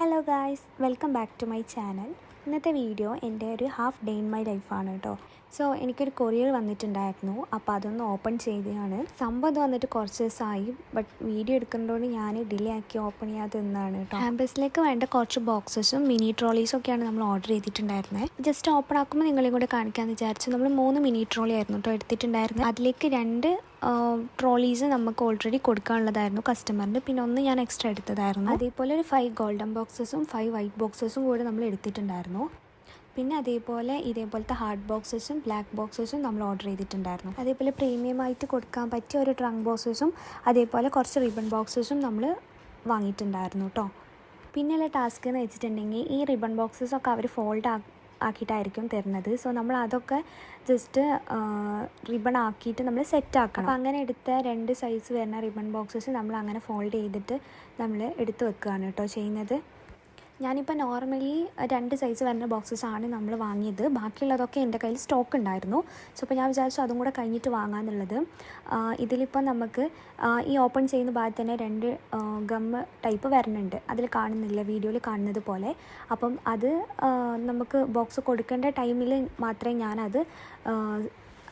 Hello guys, welcome back to my channel. ഇന്നത്തെ video എൻ്റെ ഒരു ഹാഫ് ഡേ ഇൻ മൈ ലൈഫാണ് കേട്ടോ. സോ എനിക്കൊരു കൊറിയർ വന്നിട്ടുണ്ടായിരുന്നു, അപ്പോൾ അതൊന്ന് ഓപ്പൺ ചെയ്തതാണ്. സംഭവം ഇത് വന്നിട്ട് കുറച്ച് ദിവസമായി, ബട്ട് വീഡിയോ എടുക്കുന്നതുകൊണ്ട് ഞാൻ ഡിലേ ആക്കി ഓപ്പൺ ചെയ്യാതെ നിന്നാണ് കേട്ടോ. ക്യാമ്പസിലേക്ക് വേണ്ട കുറച്ച് ബോക്സസും മിനി ട്രോളീസും ഒക്കെയാണ് നമ്മൾ ഓർഡർ ചെയ്തിട്ടുണ്ടായിരുന്നത്. ജസ്റ്റ് ഓപ്പൺ ആക്കുമ്പോൾ നിങ്ങളെയും കൂടെ കാണിക്കാമെന്ന് വിചാരിച്ചു. നമ്മൾ 3 മിനി ട്രോളി ആയിരുന്നു കേട്ടോ എടുത്തിട്ടുണ്ടായിരുന്നത്. അതിലേക്ക് 2 ട്രോളീസ് നമുക്ക് ഓൾറെഡി കൊടുക്കാനുള്ളതായിരുന്നു കസ്റ്റമറിന്, പിന്നെ 1 ഞാൻ എക്സ്ട്രാ എടുത്തതായിരുന്നു. അതേപോലെ ഒരു 5 ഗോൾഡൻ ബോക്സസും 5 വൈറ്റ് ബോക്സസും കൂടെ നമ്മൾ എടുത്തിട്ടുണ്ടായിരുന്നു. പിന്നെ ഇതേപോലത്തെ ഹാർഡ് ബോക്സസും ബ്ലാക്ക് ബോക്സസും നമ്മൾ ഓർഡർ ചെയ്തിട്ടുണ്ടായിരുന്നു. അതേപോലെ പ്രീമിയം ആയിട്ട് കൊടുക്കാൻ പറ്റിയ ഒരു ട്രങ്ക് ബോക്സസും അതേപോലെ കുറച്ച് റിബൺ ബോക്സസും നമ്മൾ വാങ്ങിയിട്ടുണ്ടായിരുന്നു കേട്ടോ. പിന്നെയുള്ള ടാസ്ക് എന്ന് വെച്ചിട്ടുണ്ടെങ്കിൽ ഈ റിബൺ ബോക്സസൊക്കെ അവർ ഫോൾഡ് ആക്കിയിട്ടായിരിക്കും തരുന്നത്. സോ നമ്മൾ അതൊക്കെ ജസ്റ്റ് റിബൺ ആക്കിയിട്ട് നമ്മൾ സെറ്റ് ആക്കണം. അപ്പോൾ അങ്ങനെ എടുത്ത 2 സൈസ് വരുന്ന റിബൺ ബോക്സസ് നമ്മൾ അങ്ങനെ ഫോൾഡ് ചെയ്തിട്ട് നമ്മൾ എടുത്ത് വെക്കുകയാണ് കേട്ടോ ചെയ്യുന്നത്. ഞാനിപ്പോൾ നോർമലി 2 സൈസ് വരുന്ന ബോക്സസാണ് നമ്മൾ വാങ്ങിയത്. ബാക്കിയുള്ളതൊക്കെ എൻ്റെ കയ്യിൽ സ്റ്റോക്ക് ഉണ്ടായിരുന്നു. സോ ഇപ്പോൾ ഞാൻ വിചാരിച്ചു അതും കൂടെ കഴിഞ്ഞിട്ട് വാങ്ങാമെന്നുള്ളത്. ഇതിലിപ്പോൾ നമുക്ക് ഈ ഓപ്പൺ ചെയ്യുന്ന ഭാഗത്ത് തന്നെ 2 ഗമ്മ് ടൈപ്പ് വരുന്നുണ്ട്. അതിൽ കാണുന്നില്ല, വീഡിയോയിൽ കാണുന്നത് പോലെ. അപ്പം അത് നമുക്ക് ബോക്സ് കൊടുക്കേണ്ട ടൈമിൽ മാത്രമേ ഞാനത്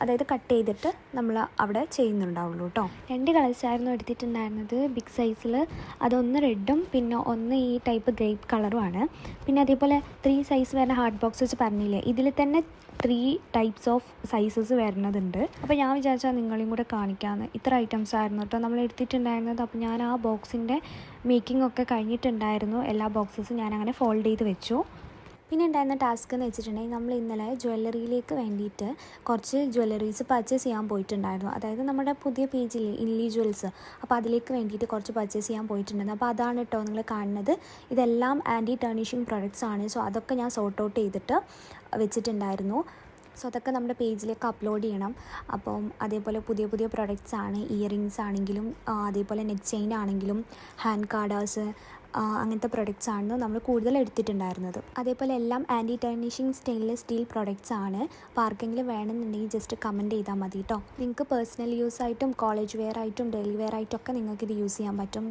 അതായത് കട്ട് ചെയ്തിട്ട് നമ്മൾ അവിടെ ചെയ്യുന്നുണ്ടാവുള്ളൂ കേട്ടോ. 2 കളേഴ്സായിരുന്നു എടുത്തിട്ടുണ്ടായിരുന്നത് ബിഗ് സൈസിൽ. അതൊന്ന് റെഡും പിന്നെ ഒന്ന് ഈ ടൈപ്പ് ഗ്രേപ്പ് കളറുമാണ്. പിന്നെ അതേപോലെ 3 സൈസ് വരുന്ന ഹാർഡ് ബോക്സസ് പറഞ്ഞില്ലേ, ഇതിൽ തന്നെ 3 ടൈപ്സ് ഓഫ് സൈസസ് വരുന്നതുണ്ട്. അപ്പോൾ ഞാൻ വിചാരിച്ചാൽ നിങ്ങളെയും കൂടെ കാണിക്കാമെന്ന്. ഇത്ര ഐറ്റംസ് ആയിരുന്നു കേട്ടോ നമ്മൾ എടുത്തിട്ടുണ്ടായിരുന്നത്. അപ്പോൾ ഞാൻ ആ ബോക്സിൻ്റെ മേക്കിംഗ് ഒക്കെ കഴിഞ്ഞിട്ടുണ്ടായിരുന്നു. എല്ലാ ബോക്സസും ഞാൻ അങ്ങനെ ഫോൾഡ് ചെയ്ത് വെച്ചു. പിന്നെ ഉണ്ടായിരുന്ന ടാസ്ക് എന്ന് വെച്ചിട്ടുണ്ടെങ്കിൽ നമ്മൾ ഇന്നലെ ജ്വല്ലറിയിലേക്ക് വേണ്ടിയിട്ട് കുറച്ച് ജ്വല്ലറീസ് പർച്ചേസ് ചെയ്യാൻ പോയിട്ടുണ്ടായിരുന്നു. അതായത് നമ്മുടെ പുതിയ പേജിൽ ഇൻലി ജ്വൽസ്, അപ്പോൾ അതിലേക്ക് വേണ്ടിയിട്ട് കുറച്ച് പർച്ചേസ് ചെയ്യാൻ പോയിട്ടുണ്ടായിരുന്നു. അപ്പോൾ അതാണ് കേട്ടോ നിങ്ങൾ കാണുന്നത്. ഇതെല്ലാം ആൻറ്റി ടേണിഷിങ് പ്രൊഡക്ട്സ് ആണ്. സോ അതൊക്കെ ഞാൻ സോർട്ട് ഔട്ട് ചെയ്തിട്ട് വെച്ചിട്ടുണ്ടായിരുന്നു. സോ അതൊക്കെ നമ്മുടെ പേജിലേക്ക് അപ്ലോഡ് ചെയ്യണം. അപ്പം അതേപോലെ പുതിയ പ്രൊഡക്ട്സ് ആണ്. ഇയറിങ്സ് ആണെങ്കിലും അതേപോലെ നെക്ക് ചെയിൻ ആണെങ്കിലും ഹാൻഡ് കാർഡേഴ്സ് അങ്ങനത്തെ പ്രൊഡക്ട്സ് ആണ് നമ്മൾ കൂടുതൽ എടുത്തിട്ടുണ്ടായിരുന്നത്. അതേപോലെ എല്ലാം ആൻറ്റി ടേണിഷിങ് സ്റ്റെയിൻലെസ് സ്റ്റീൽ പ്രൊഡക്ട്സ് ആണ്. അപ്പോൾ ആർക്കെങ്കിലും വേണമെന്നുണ്ടെങ്കിൽ ജസ്റ്റ് കമൻറ്റ് ചെയ്താൽ മതി കേട്ടോ. നിങ്ങൾക്ക് പേഴ്സണൽ യൂസ് ആയിട്ടും കോളേജ് വെയർ ആയിട്ടും ഡെയിലി വെയർ ആയിട്ടൊക്കെ നിങ്ങൾക്കിത് യൂസ് ചെയ്യാൻ പറ്റും.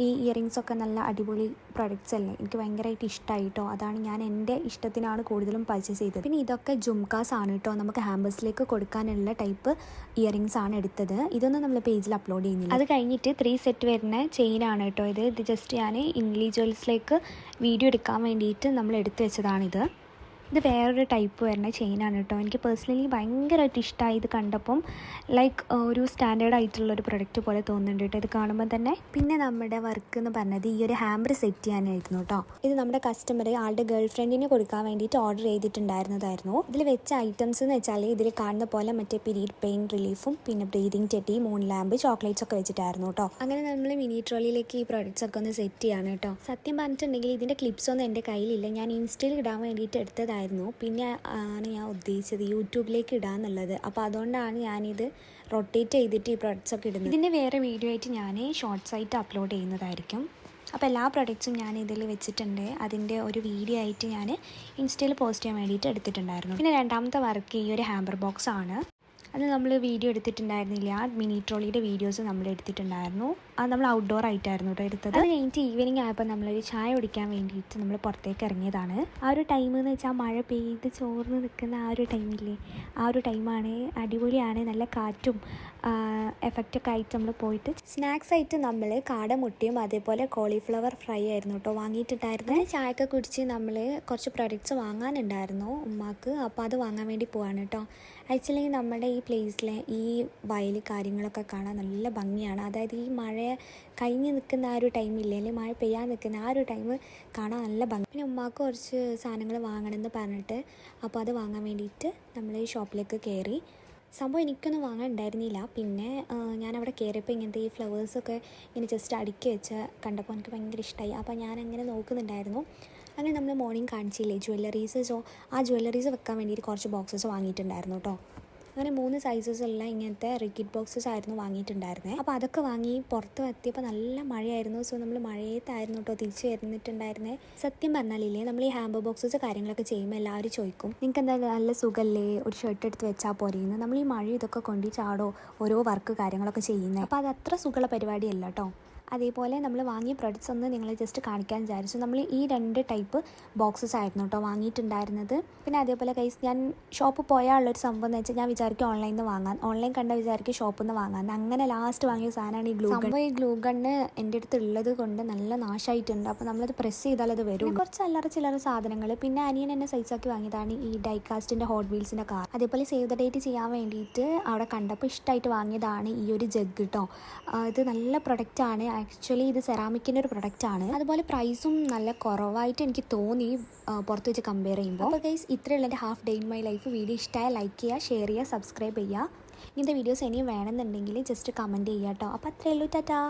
ഈ ഇയറിങ്സൊക്കെ നല്ല അടിപൊളി പ്രൊഡക്ട്സ് അല്ലേ, എനിക്ക് ഭയങ്കരമായിട്ട് ഇഷ്ടമായി കേട്ടോ. അതാണ് ഞാൻ എൻ്റെ ഇഷ്ടത്തിനാണ് കൂടുതലും പർച്ചേസ് ചെയ്തത്. പിന്നെ ഇതൊക്കെ ജുംകാസ് ആണ് കേട്ടോ, നമുക്ക് ഹാമ്പേഴ്സിലേക്ക് കൊടുക്കാനുള്ള ടൈപ്പ് ഇയറിങ്സ് ആണ് എടുത്തത്. ഇതൊന്നും നമ്മൾ പേജിൽ അപ്ലോഡ് ചെയ്യുന്നില്ല. അത് കഴിഞ്ഞിട്ട് 3 സെറ്റ് വരുന്ന ചെയിനാണ് കേട്ടോ ഇത് ജസ്റ്റ് ഞാൻ ഇൻലി ജ്വൽസിലേക്ക് വീഡിയോ എടുക്കാൻ വേണ്ടിയിട്ട് നമ്മൾ എടുത്തു വെച്ചതാണിത്. ഇത് വേറൊരു ടൈപ്പ് വരുന്ന ചെയിനാണ് കേട്ടോ. എനിക്ക് പേഴ്സണലി ഭയങ്കരമായിട്ട് ഇഷ്ടമായി ഇത് കണ്ടപ്പം. ലൈക്ക് ഒരു സ്റ്റാൻഡേർഡ് ആയിട്ടുള്ളൊരു പ്രൊഡക്റ്റ് പോലെ തോന്നുന്നുണ്ട് കേട്ടോ ഇത് കാണുമ്പോൾ തന്നെ. പിന്നെ നമ്മുടെ വർക്ക് എന്ന് പറഞ്ഞത് ഈ ഒരു ഹാമ്പർ സെറ്റ് ചെയ്യാനായിരുന്നു കേട്ടോ. ഇത് നമ്മുടെ കസ്റ്റമർ ആളുടെ ഗേൾ ഫ്രണ്ടിന് കൊടുക്കാൻ വേണ്ടിയിട്ട് ഓർഡർ ചെയ്തിട്ടുണ്ടായിരുന്നതായിരുന്നു. ഇതിൽ വെച്ച ഐറ്റംസ് എന്ന് വെച്ചാൽ ഇതിൽ കാണുന്ന പോലെ മറ്റേ പീരീഡ് പെയിൻ റിലീഫും പിന്നെ ബ്രീതിങ് ടെറ്റി, മൂൺ ലാമ്പ്, ചോക്ലേറ്റ്സ് ഒക്കെ വെച്ചിട്ടായിരുന്നു കേട്ടോ. അങ്ങനെ നമ്മൾ മിനി ട്രോളിയിലേക്ക് ഈ പ്രൊഡക്ട്സ് ഒക്കെ ഒന്ന് സെറ്റ് ചെയ്യാണ് കേട്ടോ. സത്യം പറഞ്ഞിട്ടുണ്ടെങ്കിൽ ഇതിൻ്റെ ക്ലിപ്സ് ഒന്നും എൻ്റെ കയ്യിലില്ല. ഞാൻ ഇൻസ്റ്റയിൽ ഇടാൻ വേണ്ടിയിട്ട് എടുത്തതായിരുന്നു. പിന്നെ ആണ് ഞാൻ ഉദ്ദേശിച്ചത് യൂട്യൂബിലേക്ക് ഇടാന്നുള്ളത്. അപ്പോൾ അതുകൊണ്ടാണ് ഞാനിത് റൊട്ടേറ്റ് ചെയ്തിട്ട് ഈ പ്രൊഡക്ട്സ് ഒക്കെ ഇടുന്നത്. ഇതിൻ്റെ വേറെ വീഡിയോ ആയിട്ട് ഞാൻ ഷോർട്സ് ആയിട്ട് അപ്ലോഡ് ചെയ്യുന്നതായിരിക്കും. അപ്പോൾ എല്ലാ പ്രൊഡക്ട്സും ഞാൻ ഇതിൽ വെച്ചിട്ടുണ്ട്. അതിൻ്റെ ഒരു വീഡിയോ ആയിട്ട് ഞാൻ ഇൻസ്റ്റയിൽ പോസ്റ്റ് ചെയ്യാൻ വേണ്ടിയിട്ട് എടുത്തിട്ടുണ്ടായിരുന്നു. പിന്നെ രണ്ടാമത്തെ വർക്ക് ഈ ഒരു ഹാമ്പർ ബോക്സ് ആണ്. അത് നമ്മൾ വീഡിയോ എടുത്തിട്ടുണ്ടായിരുന്നില്ല, ആ മിനി ട്രോളിയുടെ വീഡിയോസ് നമ്മൾ എടുത്തിട്ടുണ്ടായിരുന്നു. അത് നമ്മൾ ഔട്ട്ഡോർ ആയിട്ടായിരുന്നു കേട്ടോ എടുത്തത്. അത് കഴിഞ്ഞിട്ട് ഈവനിങ് ആയപ്പോൾ നമ്മളൊരു ചായ കുടിക്കാൻ വേണ്ടിയിട്ട് നമ്മൾ പുറത്തേക്ക് ഇറങ്ങിയതാണ്. ആ ഒരു ടൈം എന്ന് വെച്ചാൽ മഴ പെയ്ത് ചോർന്ന് നിൽക്കുന്ന ആ ഒരു ടൈമില്ലേ, ആ ഒരു ടൈമാണ്. അടിപൊളിയാണ്, നല്ല കാറ്റും എഫക്റ്റൊക്കെ ആയിട്ട് നമ്മൾ പോയിട്ട് സ്നാക്സ് ആയിട്ട് നമ്മൾ കാടമുട്ടിയും അതേപോലെ കോളിഫ്ലവർ ഫ്രൈ ആയിരുന്നു കേട്ടോ വാങ്ങിയിട്ടുണ്ടായിരുന്നത്. ചായയൊക്കെ കുടിച്ച് നമ്മൾ കുറച്ച് പ്രൊഡക്ട്സ് വാങ്ങാനുണ്ടായിരുന്നു ഉമ്മാക്ക്. അപ്പോൾ അത് വാങ്ങാൻ വേണ്ടി പോവാണ് കേട്ടോ. ആക്ച്വലി നമ്മുടെ ഈ പ്ലേസിലെ ഈ വയൽ കാര്യങ്ങളൊക്കെ കാണാൻ നല്ല ഭംഗിയാണ്. അതായത് ഈ മഴ കഴിഞ്ഞ് നിൽക്കുന്ന ആ ഒരു ടൈമില്ലേ, അല്ലെങ്കിൽ മഴ പെയ്യാൻ നിൽക്കുന്ന ആ ഒരു ടൈം കാണാൻ നല്ല ഭംഗി. പിന്നെ ഉമ്മാക്ക് കുറച്ച് സാധനങ്ങൾ വാങ്ങണമെന്ന് പറഞ്ഞിട്ട് അപ്പോൾ അത് വാങ്ങാൻ വേണ്ടിയിട്ട് നമ്മൾ ഈ ഷോപ്പിലേക്ക് കയറി. സംഭവം എനിക്കൊന്നും വാങ്ങാൻ ഉണ്ടായിരുന്നില്ല. പിന്നെ ഞാനവിടെ കയറിയപ്പോൾ ഇങ്ങനത്തെ ഈ ഫ്ലവേഴ്സൊക്കെ ഇങ്ങനെ ജസ്റ്റ് അടുക്കി വെച്ച് കണ്ടപ്പോൾ എനിക്ക് ഭയങ്കര ഇഷ്ടമായി. അപ്പോൾ ഞാൻ അങ്ങനെ നോക്കുന്നുണ്ടായിരുന്നു. അങ്ങനെ നമ്മൾ മോർണിംഗ് കാണിച്ചില്ലേ ജ്വല്ലറീസ്. സോ ആ ജ്വല്ലറീസ് വെക്കാൻ വേണ്ടിയിട്ട് കുറച്ച് ബോക്സസ് വാങ്ങിയിട്ടുണ്ടായിരുന്നു കേട്ടോ. അങ്ങനെ 3 സൈസസുള്ള ഇങ്ങനത്തെ റിക്കിറ്റ് ബോക്സസ് ആയിരുന്നു വാങ്ങിയിട്ടുണ്ടായിരുന്നത്. അപ്പോൾ അതൊക്കെ വാങ്ങി പുറത്ത് എത്തിയപ്പോൾ നല്ല മഴയായിരുന്നു. സോ നമ്മൾ മഴയത്തായിരുന്നു കേട്ടോ തിരിച്ച് വരുന്നിട്ടുണ്ടായിരുന്നത്. സത്യം പറഞ്ഞാലില്ലേ, നമ്മൾ ഈ ഹാമ്പർ ബോക്സസ് കാര്യങ്ങളൊക്കെ ചെയ്യുമ്പോൾ എല്ലാവരും ചോദിക്കും നിങ്ങൾക്ക് എന്താ നല്ല സുഖമല്ലേ, ഒരു ഷർട്ട് എടുത്ത് വെച്ചാൽ പോരെയെന്ന്. നമ്മൾ ഈ മഴ ഇതൊക്കെ കൊണ്ട് ചാടോ ഓരോ വർക്ക് കാര്യങ്ങളൊക്കെ ചെയ്യുന്നത്. അപ്പോൾ അത് അത്ര സുഖമുള്ള പരിപാടിയല്ല കേട്ടോ. അതേപോലെ നമ്മൾ വാങ്ങിയ പ്രൊഡക്ട്സ് ഒന്ന് നിങ്ങളെ ജസ്റ്റ് കാണിക്കാൻ വിചാരിച്ചു. നമ്മൾ ഈ 2 ടൈപ്പ് ബോക്സസ് ആയിരുന്നു കേട്ടോ വാങ്ങിയിട്ടുണ്ടായിരുന്നത്. പിന്നെ അതേപോലെ ഗൈസ് ഞാൻ ഷോപ്പിൽ പോയാലുള്ളൊരു സംഭവം എന്ന് വെച്ചാൽ ഞാൻ വിചാരിക്കും ഓൺലൈനിൽ നിന്ന് വാങ്ങാൻ, ഓൺലൈൻ കണ്ട വിചാരിക്കും ഷോപ്പിൽ നിന്ന് വാങ്ങാൻ. അങ്ങനെ ലാസ്റ്റ് വാങ്ങിയ സാധനമാണ് ഈ ഗ്ലൂ ഗൺ. സംഭവം ഈ ഗ്ലൂ ഗണ്ണ് എൻ്റെ അടുത്ത് ഉള്ളത് കൊണ്ട് നല്ല നാശമായിട്ടുണ്ട്. അപ്പോൾ നമ്മളത് പ്രസ് ചെയ്താൽ അത് വരും. കുറച്ച് അല്ലറ ചില്ലറ സാധനങ്ങൾ. പിന്നെ അനിയൻ എന്നെ സൈസാക്കി വാങ്ങിയതാണ് ഈ ഡൈകാസ്റ്റിൻ്റെ ഹോട്ട് വീൽസിൻ്റെ കാർ. അതേപോലെ സേവ് ദ ഡേറ്റ് ചെയ്യാൻ വേണ്ടിയിട്ട് അവിടെ കണ്ടപ്പോൾ ഇഷ്ടമായിട്ട് വാങ്ങിയതാണ് ഈ ഒരു ജഗ് കേട്ടോ. ഇത് നല്ല പ്രൊഡക്റ്റാണ്. ആക്ച്വലി ഇത് സെറാമിക്കിൻ്റെ ഒരു പ്രൊഡക്റ്റാണ്. അതുപോലെ പ്രൈസും നല്ല കുറവായിട്ട് എനിക്ക് തോന്നി പുറത്ത് വെച്ച് കമ്പയർ ചെയ്യുമ്പോൾ. അപ്പോൾ ഗൈസ് ഇത്രയുള്ള എൻ്റെ half day in my life video ഇഷ്ടമായ ലൈക്ക് ചെയ്യുക, ഷെയർ ചെയ്യുക, സബ്സ്ക്രൈബ് ചെയ്യുക. ഇങ്ങനത്തെ വീഡിയോസ് ഇനിയും വേണമെന്നുണ്ടെങ്കിൽ ജസ്റ്റ് കമൻറ്റ് ചെയ്യുക കേട്ടോ. അപ്പോൾ അത്രയേ ഉള്ളൂ. ടാറ്റാ.